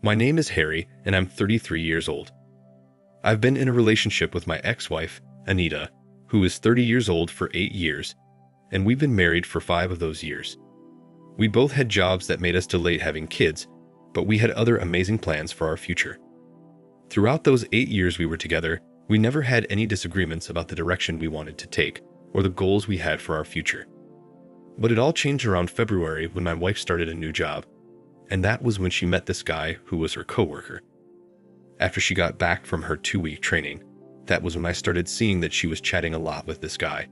My name is Harry, and I'm 33 years old. I've been in a relationship with my ex-wife, Anita, who is 30 years old for 8 years, and we've been married for 5 of those years. We both had jobs that made us delay having kids, but we had other amazing plans for our future. Throughout those 8 years we were together, we never had any disagreements about the direction we wanted to take or the goals we had for our future. But it all changed around February when my wife started a new job, and that was when she met this guy who was her coworker. After she got back from her 2-week training, that was when I started seeing that she was chatting a lot with this guy.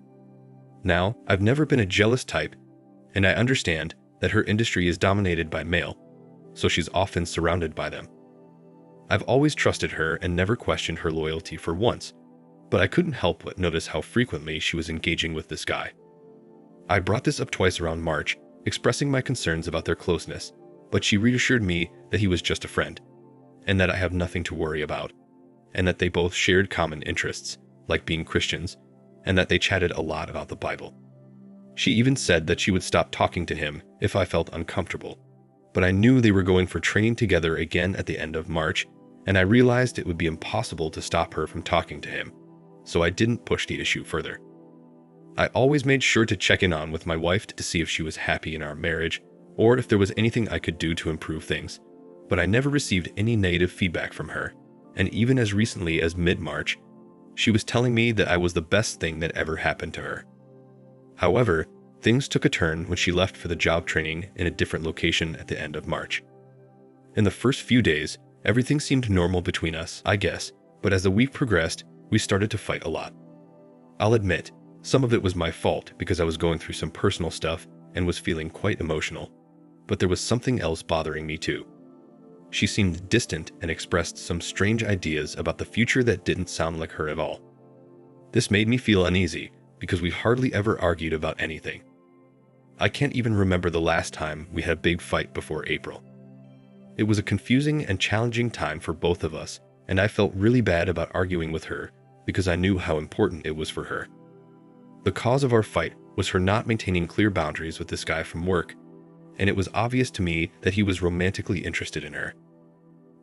Now, I've never been a jealous type, and I understand that her industry is dominated by male, so she's often surrounded by them. I've always trusted her and never questioned her loyalty for once, but I couldn't help but notice how frequently she was engaging with this guy. I brought this up twice around March, expressing my concerns about their closeness, but she reassured me that he was just a friend, and that I have nothing to worry about, and that they both shared common interests, like being Christians, and that they chatted a lot about the Bible. She even said that she would stop talking to him if I felt uncomfortable, but I knew they were going for training together again at the end of March, and I realized it would be impossible to stop her from talking to him, so I didn't push the issue further. I always made sure to check in on with my wife to see if she was happy in our marriage, or if there was anything I could do to improve things, but I never received any negative feedback from her, and even as recently as mid-March, she was telling me that I was the best thing that ever happened to her. However, things took a turn when she left for the job training in a different location at the end of March. In the first few days, everything seemed normal between us, I guess, but as the week progressed, we started to fight a lot. I'll admit, some of it was my fault because I was going through some personal stuff and was feeling quite emotional, but there was something else bothering me too. She seemed distant and expressed some strange ideas about the future that didn't sound like her at all. This made me feel uneasy because we hardly ever argued about anything. I can't even remember the last time we had a big fight before April. It was a confusing and challenging time for both of us, and I felt really bad about arguing with her because I knew how important it was for her. The cause of our fight was her not maintaining clear boundaries with this guy from work, and it was obvious to me that he was romantically interested in her.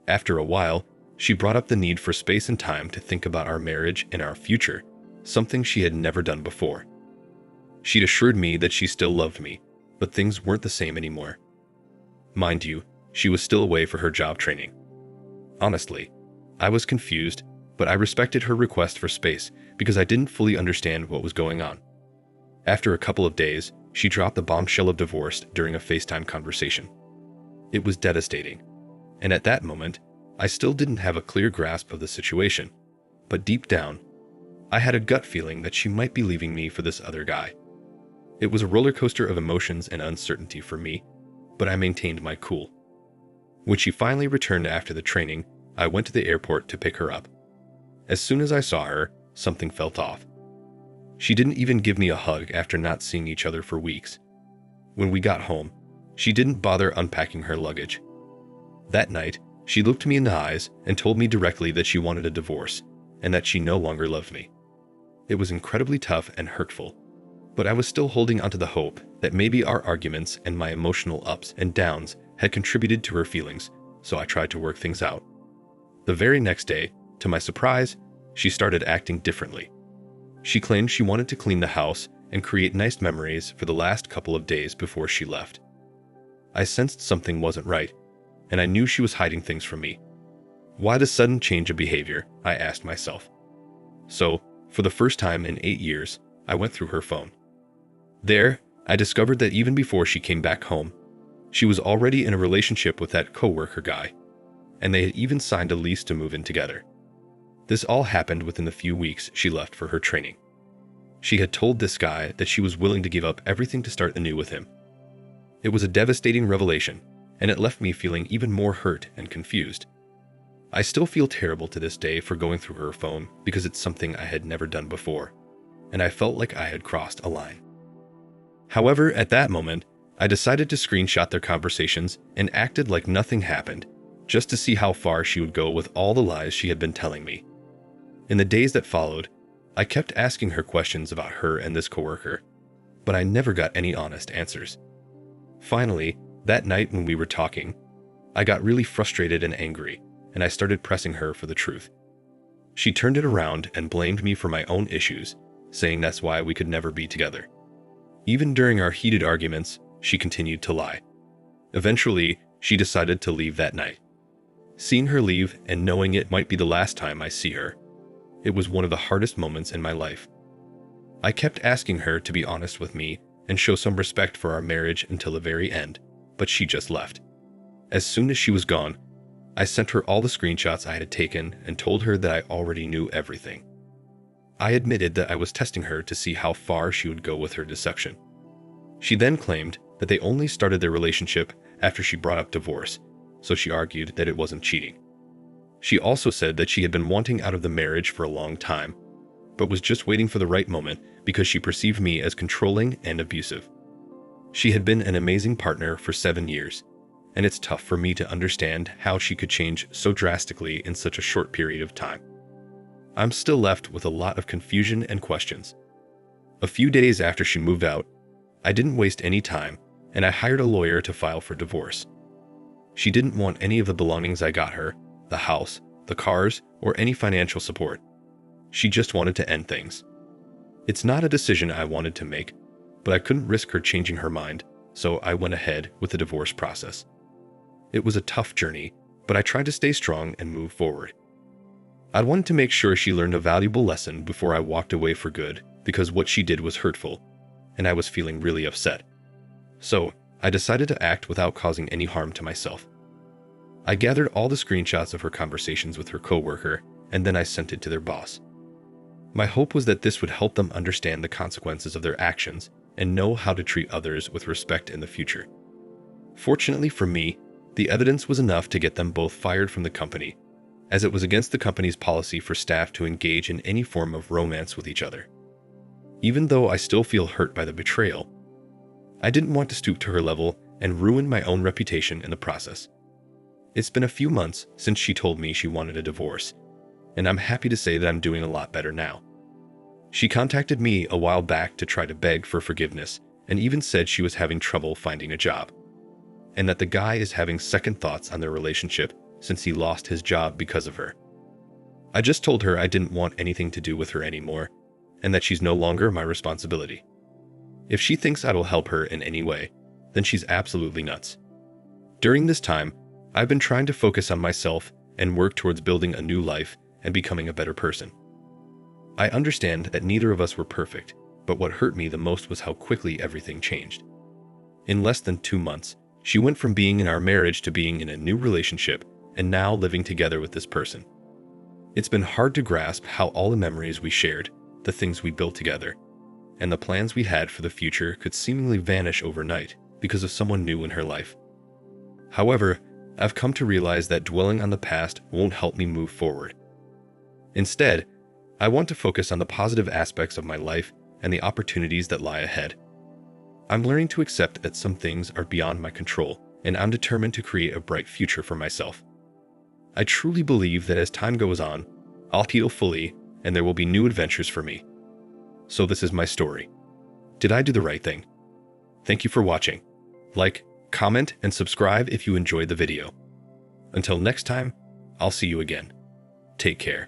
After a while, she brought up the need for space and time to think about our marriage and our future, something she had never done before. She'd assured me that she still loved me, but things weren't the same anymore. Mind you, she was still away for her job training. Honestly, I was confused, but I respected her request for space because I didn't fully understand what was going on. After a couple of days, she dropped the bombshell of divorce during a FaceTime conversation. It was devastating, and at that moment, I still didn't have a clear grasp of the situation, but deep down, I had a gut feeling that she might be leaving me for this other guy. It was a roller coaster of emotions and uncertainty for me, but I maintained my cool. When she finally returned after the training, I went to the airport to pick her up. As soon as I saw her, something felt off. She didn't even give me a hug after not seeing each other for weeks. When we got home, she didn't bother unpacking her luggage. That night, she looked me in the eyes and told me directly that she wanted a divorce and that she no longer loved me. It was incredibly tough and hurtful, but I was still holding onto the hope that maybe our arguments and my emotional ups and downs had contributed to her feelings, so I tried to work things out. The very next day, to my surprise, she started acting differently. She claimed she wanted to clean the house and create nice memories for the last couple of days before she left. I sensed something wasn't right, and I knew she was hiding things from me. Why the sudden change of behavior? I asked myself. So, for the first time in 8 years, I went through her phone. There, I discovered that even before she came back home, she was already in a relationship with that coworker guy, and they had even signed a lease to move in together. This all happened within the few weeks she left for her training. She had told this guy that she was willing to give up everything to start anew with him. It was a devastating revelation, and it left me feeling even more hurt and confused. I still feel terrible to this day for going through her phone because it's something I had never done before, and I felt like I had crossed a line. However, at that moment, I decided to screenshot their conversations and acted like nothing happened, just to see how far she would go with all the lies she had been telling me. In the days that followed, I kept asking her questions about her and this coworker, but I never got any honest answers. Finally, that night when we were talking, I got really frustrated and angry, and I started pressing her for the truth. She turned it around and blamed me for my own issues, saying that's why we could never be together. Even during our heated arguments, she continued to lie. Eventually, she decided to leave that night. Seeing her leave and knowing it might be the last time I see her, it was one of the hardest moments in my life. I kept asking her to be honest with me and show some respect for our marriage until the very end, but she just left. As soon as she was gone, I sent her all the screenshots I had taken and told her that I already knew everything. I admitted that I was testing her to see how far she would go with her deception. She then claimed that they only started their relationship after she brought up divorce, so she argued that it wasn't cheating. She also said that she had been wanting out of the marriage for a long time, but was just waiting for the right moment because she perceived me as controlling and abusive. She had been an amazing partner for 7 years, and it's tough for me to understand how she could change so drastically in such a short period of time. I'm still left with a lot of confusion and questions. A few days after she moved out, I didn't waste any time, and I hired a lawyer to file for divorce. She didn't want any of the belongings I got her, the house, the cars, or any financial support. She just wanted to end things. It's not a decision I wanted to make, but I couldn't risk her changing her mind, so I went ahead with the divorce process. It was a tough journey, but I tried to stay strong and move forward. I wanted to make sure she learned a valuable lesson before I walked away for good, because what she did was hurtful, and I was feeling really upset. So, I decided to act without causing any harm to myself. I gathered all the screenshots of her conversations with her coworker, and then I sent it to their boss. My hope was that this would help them understand the consequences of their actions and know how to treat others with respect in the future. Fortunately for me, the evidence was enough to get them both fired from the company, as it was against the company's policy for staff to engage in any form of romance with each other. Even though I still feel hurt by the betrayal, I didn't want to stoop to her level and ruin my own reputation in the process. It's been a few months since she told me she wanted a divorce, and I'm happy to say that I'm doing a lot better now. She contacted me a while back to try to beg for forgiveness and even said she was having trouble finding a job, and that the guy is having second thoughts on their relationship since he lost his job because of her. I just told her I didn't want anything to do with her anymore, and that she's no longer my responsibility. If she thinks I will help her in any way, then she's absolutely nuts. During this time, I've been trying to focus on myself and work towards building a new life and becoming a better person. I understand that neither of us were perfect, but what hurt me the most was how quickly everything changed. In less than 2 months, she went from being in our marriage to being in a new relationship and now living together with this person. It's been hard to grasp how all the memories we shared, the things we built together, and the plans we had for the future could seemingly vanish overnight because of someone new in her life. However, I've come to realize that dwelling on the past won't help me move forward. Instead, I want to focus on the positive aspects of my life and the opportunities that lie ahead. I'm learning to accept that some things are beyond my control, and I'm determined to create a bright future for myself. I truly believe that as time goes on, I'll heal fully and there will be new adventures for me. So this is my story. Did I do the right thing? Thank you for watching. Like, comment, and subscribe if you enjoyed the video. Until next time, I'll see you again. Take care.